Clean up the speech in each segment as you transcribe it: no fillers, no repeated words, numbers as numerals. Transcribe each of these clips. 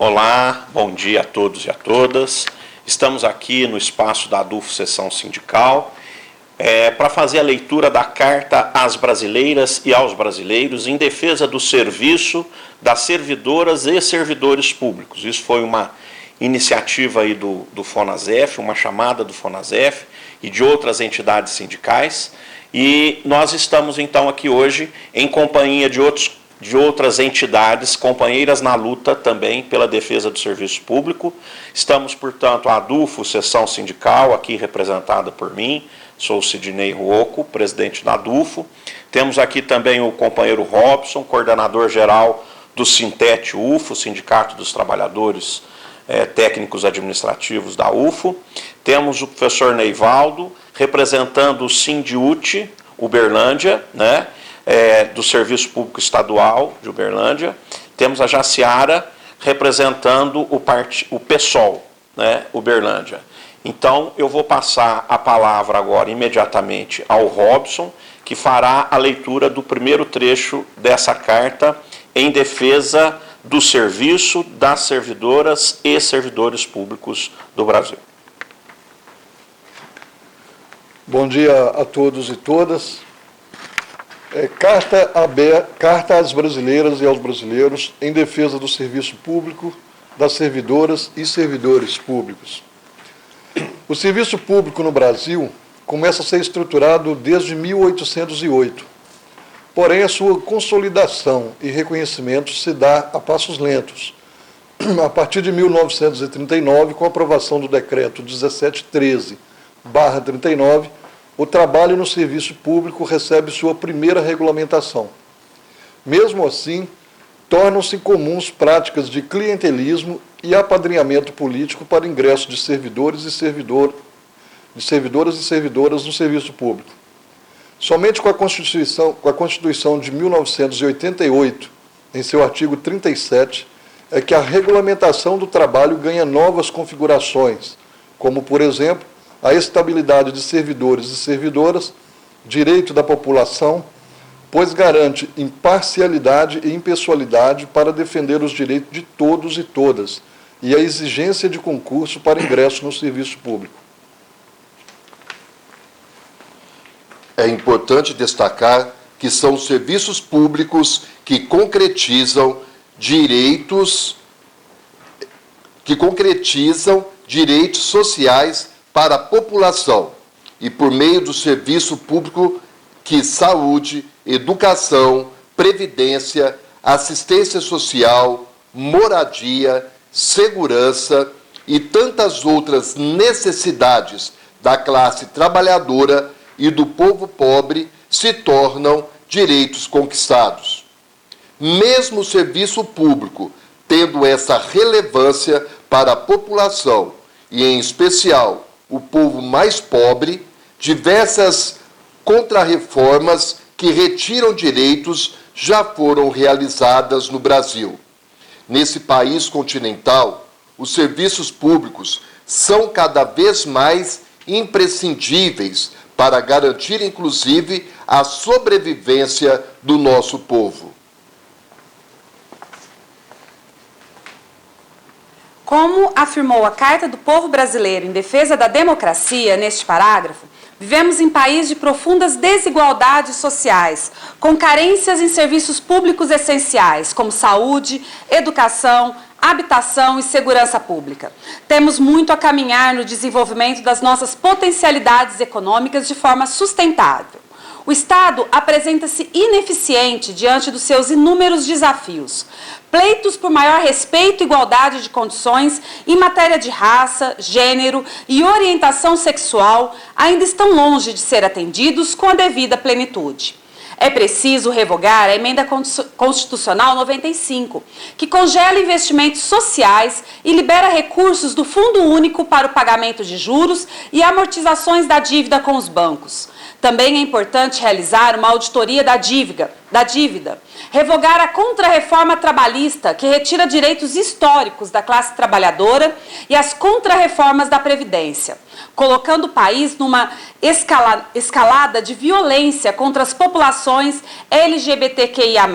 Olá, bom dia a todos e a todas. Estamos aqui no espaço da ADUFO Seção Sindical para fazer a leitura da Carta às Brasileiras e aos Brasileiros em defesa do serviço das servidoras e servidores públicos. Isso foi uma iniciativa aí do FONASEF, uma chamada do FONASEF e de outras entidades sindicais. E nós estamos então aqui hoje em companhia de outras entidades, companheiras na luta também pela defesa do serviço público. Estamos, portanto, a ADUFO, Seção Sindical, aqui representada por mim, sou o Sidney Ruoco, presidente da ADUFO. Temos aqui também o companheiro Robson, coordenador-geral do Sintet-UFO, Sindicato dos Trabalhadores Técnicos Administrativos da UFO. Temos o professor Neivaldo, representando o Sindiut, Uberlândia, né? Do Serviço Público Estadual de Uberlândia. Temos a Jaciara representando o PSOL, né, Uberlândia. Então, eu vou passar a palavra agora imediatamente ao Robson, que fará a leitura do primeiro trecho dessa carta em defesa do serviço das servidoras e servidores públicos do Brasil. Bom dia a todos e todas. Carta às brasileiras e aos brasileiros em defesa do serviço público, das servidoras e servidores públicos. O serviço público no Brasil começa a ser estruturado desde 1808, porém a sua consolidação e reconhecimento se dá a passos lentos, a partir de 1939, com a aprovação do decreto 1713/39, o trabalho no serviço público recebe sua primeira regulamentação. Mesmo assim, tornam-se comuns práticas de clientelismo e apadrinhamento político para ingresso de servidores e servidoras e servidoras no serviço público. Somente com a Constituição de 1988, em seu artigo 37, é que a regulamentação do trabalho ganha novas configurações, como, por exemplo, a estabilidade de servidores e servidoras, direito da população, pois garante imparcialidade e impessoalidade para defender os direitos de todos e todas, e a exigência de concurso para ingresso no serviço público. É importante destacar que são serviços públicos que concretizam direitos sociais para a população e por meio do serviço público que saúde, educação, previdência, assistência social, moradia, segurança e tantas outras necessidades da classe trabalhadora e do povo pobre se tornam direitos conquistados. Mesmo o serviço público tendo essa relevância para a população e, em especial, o povo mais pobre, diversas contrarreformas que retiram direitos já foram realizadas no Brasil. Nesse país continental, os serviços públicos são cada vez mais imprescindíveis para garantir, inclusive, a sobrevivência do nosso povo. Como afirmou a Carta do Povo Brasileiro em defesa da democracia, neste parágrafo, vivemos em país de profundas desigualdades sociais, com carências em serviços públicos essenciais, como saúde, educação, habitação e segurança pública. Temos muito a caminhar no desenvolvimento das nossas potencialidades econômicas de forma sustentável. O Estado apresenta-se ineficiente diante dos seus inúmeros desafios. Pleitos por maior respeito e igualdade de condições em matéria de raça, gênero e orientação sexual ainda estão longe de ser atendidos com a devida plenitude. É preciso revogar a Emenda Constitucional 95, que congela investimentos sociais e libera recursos do Fundo Único para o pagamento de juros e amortizações da dívida com os bancos. Também é importante realizar uma auditoria da dívida, revogar a contrarreforma trabalhista, que retira direitos históricos da classe trabalhadora, e as contrarreformas da Previdência, colocando o país numa escalada de violência contra as populações LGBTQIA+,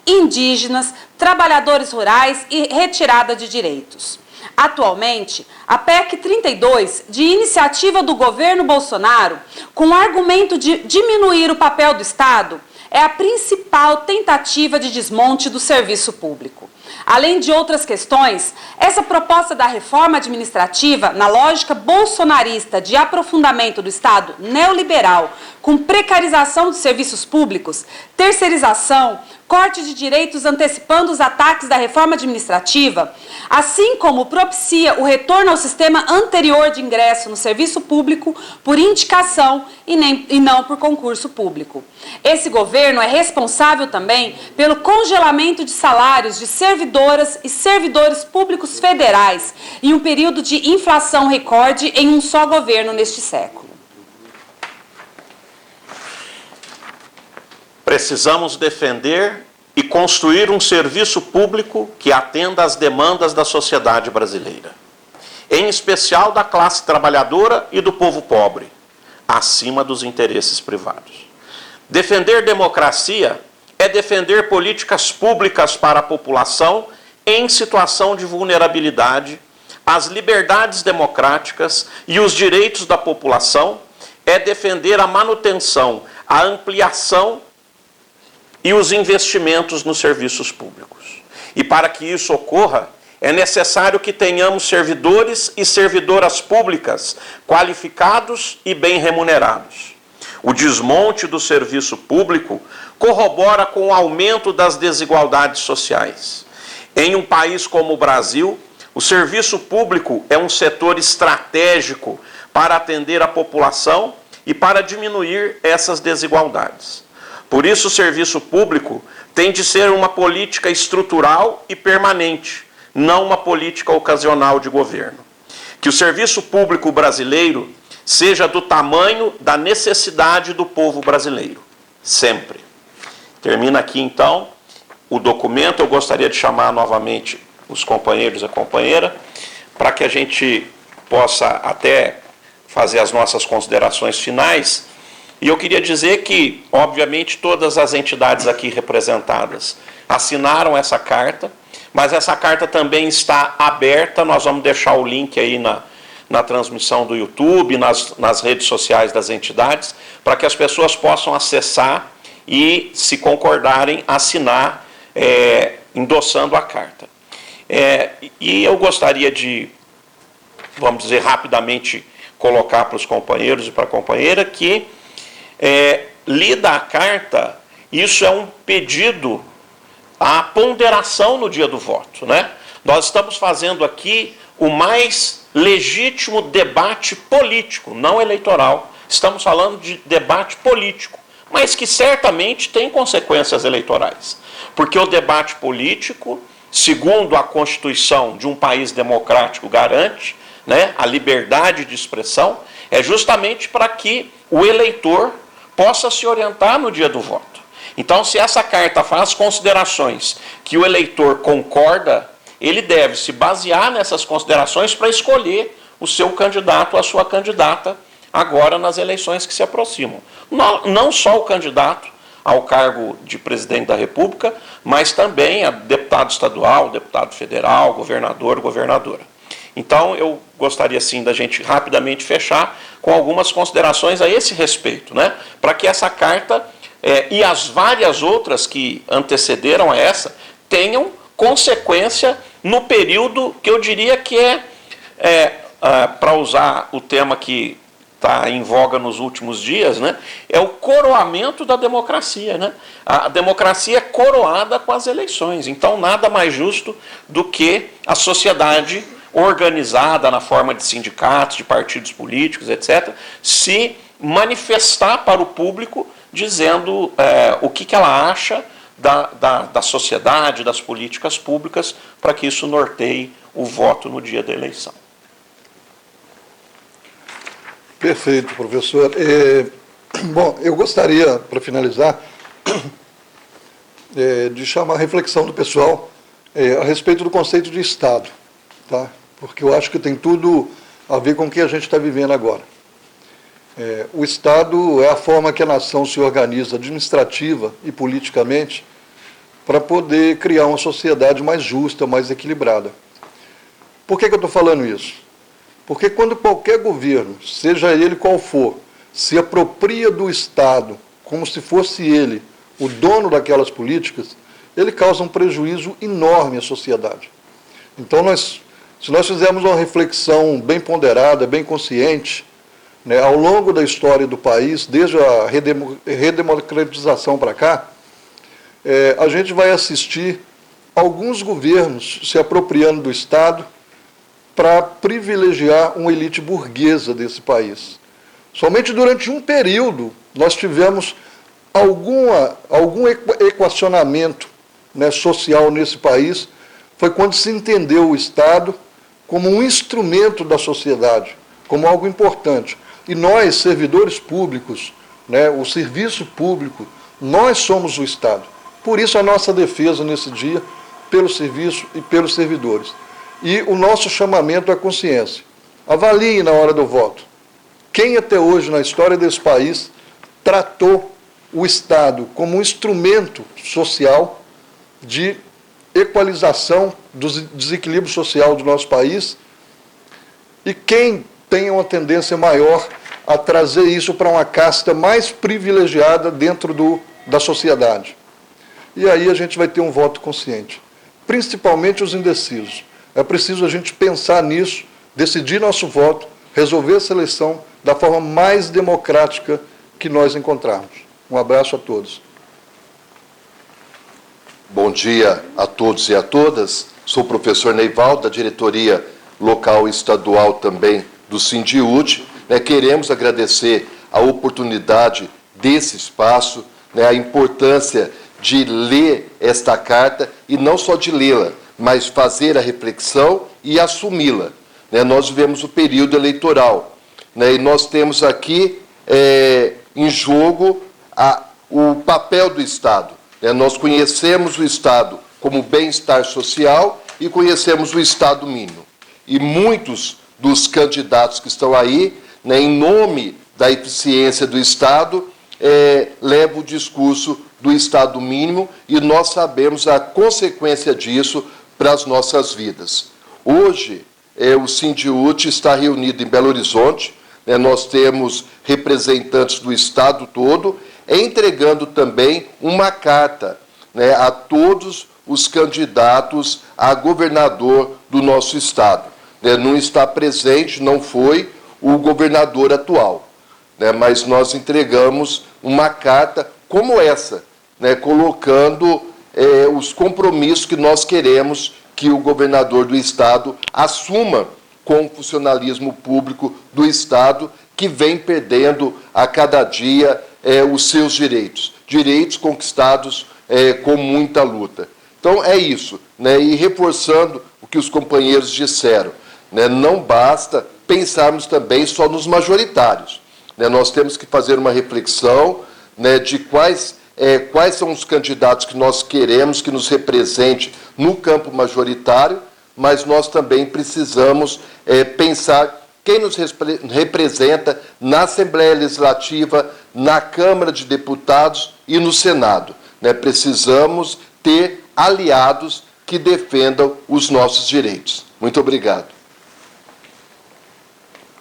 indígenas, trabalhadores rurais e retirada de direitos. Atualmente, a PEC 32, de iniciativa do governo Bolsonaro, com o argumento de diminuir o papel do Estado, é a principal tentativa de desmonte do serviço público. Além de outras questões, essa proposta da reforma administrativa, na lógica bolsonarista de aprofundamento do Estado neoliberal, com precarização dos serviços públicos, terceirização, corte de direitos antecipando os ataques da reforma administrativa, assim como propicia o retorno ao sistema anterior de ingresso no serviço público por indicação e não por concurso público. Esse governo é responsável também pelo congelamento de salários de servidoras e servidores públicos federais em um período de inflação recorde em um só governo neste século. Precisamos defender e construir um serviço público que atenda às demandas da sociedade brasileira, em especial da classe trabalhadora e do povo pobre, acima dos interesses privados. Defender democracia é defender políticas públicas para a população em situação de vulnerabilidade, as liberdades democráticas e os direitos da população, é defender a manutenção, a ampliação e os investimentos nos serviços públicos. E para que isso ocorra, é necessário que tenhamos servidores e servidoras públicas qualificados e bem remunerados. O desmonte do serviço público corrobora com o aumento das desigualdades sociais. Em um país como o Brasil, o serviço público é um setor estratégico para atender a população e para diminuir essas desigualdades. Por isso, o serviço público tem de ser uma política estrutural e permanente, não uma política ocasional de governo. Que o serviço público brasileiro seja do tamanho da necessidade do povo brasileiro, sempre. Termina aqui, então, o documento. Eu gostaria de chamar novamente os companheiros e a companheira, para que a gente possa até fazer as nossas considerações finais. E eu queria dizer que, obviamente, todas as entidades aqui representadas assinaram essa carta, mas essa carta também está aberta. Nós vamos deixar o link aí na transmissão do YouTube, nas redes sociais das entidades, para que as pessoas possam acessar e, se concordarem, assinar, endossando a carta. E eu gostaria de, vamos dizer, rapidamente colocar para os companheiros e para a companheira que, lida a carta, isso é um pedido à ponderação no dia do voto, né? Nós estamos fazendo aqui o mais legítimo debate político, não eleitoral. Estamos falando de debate político, mas que certamente tem consequências eleitorais. Porque o debate político, segundo a Constituição de um país democrático, garante, né, a liberdade de expressão, é justamente para que o eleitor possa se orientar no dia do voto. Então, se essa carta faz considerações que o eleitor concorda, ele deve se basear nessas considerações para escolher o seu candidato ou a sua candidata agora nas eleições que se aproximam. Não só o candidato ao cargo de presidente da República, mas também a deputado estadual, deputado federal, governador, governadora. Então, eu gostaria, sim, da gente rapidamente fechar com algumas considerações a esse respeito, né? Para que essa carta e as várias outras que antecederam a essa tenham consequência no período que eu diria que para usar o tema que está em voga nos últimos dias, né? É o coroamento da democracia, né? A democracia é coroada com as eleições. Então, nada mais justo do que a sociedade organizada na forma de sindicatos, de partidos políticos, etc., se manifestar para o público dizendo o que ela acha da sociedade, das políticas públicas, para que isso norteie o voto no dia da eleição. Perfeito, professor. Bom, eu gostaria, para finalizar, de chamar a reflexão do pessoal a respeito do conceito de Estado, tá? Porque eu acho que tem tudo a ver com o que a gente está vivendo agora. O Estado é a forma que a nação se organiza administrativa e politicamente para poder criar uma sociedade mais justa, mais equilibrada. Por que eu estou falando isso? Porque quando qualquer governo, seja ele qual for, se apropria do Estado como se fosse ele o dono daquelas políticas, ele causa um prejuízo enorme à sociedade. Então, se nós fizermos uma reflexão bem ponderada, bem consciente, né, ao longo da história do país, desde a redemocratização para cá, a gente vai assistir alguns governos se apropriando do Estado para privilegiar uma elite burguesa desse país. Somente durante um período nós tivemos algum equacionamento, né, social nesse país, foi quando se entendeu o Estado como um instrumento da sociedade, como algo importante. E nós, servidores públicos, né, o serviço público, nós somos o Estado. Por isso a nossa defesa nesse dia, pelo serviço e pelos servidores. E o nosso chamamento à consciência. Avalie na hora do voto. Quem até hoje, na história desse país, tratou o Estado como um instrumento social de equalização do desequilíbrio social do nosso país, e quem tem uma tendência maior a trazer isso para uma casta mais privilegiada dentro da sociedade. E aí a gente vai ter um voto consciente, principalmente os indecisos. É preciso a gente pensar nisso, decidir nosso voto, resolver essa eleição da forma mais democrática que nós encontrarmos. Um abraço a todos. Bom dia a todos e a todas. Sou o professor Neivaldo, da diretoria local e estadual também do Sindiúte. Queremos agradecer a oportunidade desse espaço, a importância de ler esta carta, e não só de lê-la, mas fazer a reflexão e assumi-la. Nós vivemos o período eleitoral, e nós temos aqui em jogo o papel do Estado. Nós conhecemos o Estado como bem-estar social e conhecemos o Estado mínimo. E muitos dos candidatos que estão aí, em nome da eficiência do Estado, levam o discurso do Estado mínimo, e nós sabemos a consequência disso para as nossas vidas. Hoje, o Sindiúte está reunido em Belo Horizonte, nós temos representantes do Estado todo, entregando também uma carta, a todos os candidatos a governador do nosso Estado. Não está presente, não foi o governador atual, mas nós entregamos uma carta como essa, colocando os compromissos que nós queremos que o governador do Estado assuma com o funcionalismo público do Estado, que vem perdendo a cada dia os seus direitos conquistados com muita luta. Então, é isso, e reforçando o que os companheiros disseram, não basta pensarmos também só nos majoritários. Nós temos que fazer uma reflexão de quais são os candidatos que nós queremos que nos represente no campo majoritário, mas nós também precisamos pensar quem nos representa na Assembleia Legislativa, na Câmara de Deputados e no Senado. Precisamos ter aliados que defendam os nossos direitos. Muito obrigado.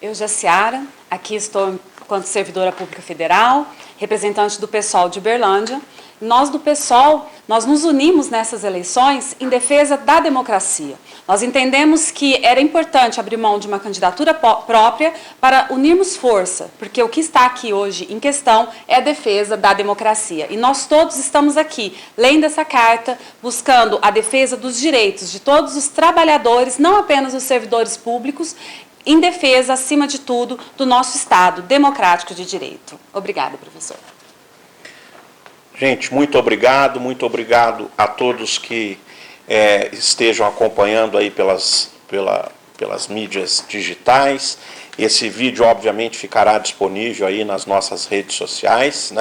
Eu, Jaciara, aqui estou enquanto servidora pública federal, representante do PSOL de Uberlândia. Nós do PSOL, nós nos unimos nessas eleições em defesa da democracia. Nós entendemos que era importante abrir mão de uma candidatura própria para unirmos força, porque o que está aqui hoje em questão é a defesa da democracia. E nós todos estamos aqui, lendo essa carta, buscando a defesa dos direitos de todos os trabalhadores, não apenas os servidores públicos, em defesa, acima de tudo, do nosso Estado democrático de direito. Obrigada, professor. Gente, muito obrigado a todos que estejam acompanhando aí pelas mídias digitais. Esse vídeo, obviamente, ficará disponível aí nas nossas redes sociais,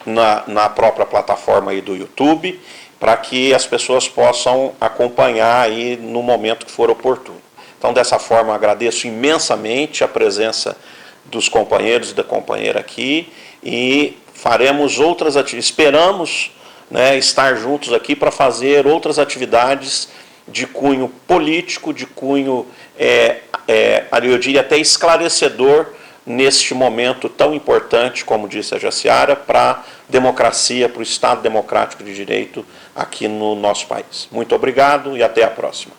na própria plataforma aí do YouTube, para que as pessoas possam acompanhar aí no momento que for oportuno. Então, dessa forma, agradeço imensamente a presença dos companheiros e da companheira aqui, e faremos outras atividades. Esperamos, né, estar juntos aqui para fazer outras atividades de cunho político, de cunho, eu diria até esclarecedor, neste momento tão importante, como disse a Jaciara, para a democracia, para o Estado democrático de direito aqui no nosso país. Muito obrigado e até a próxima.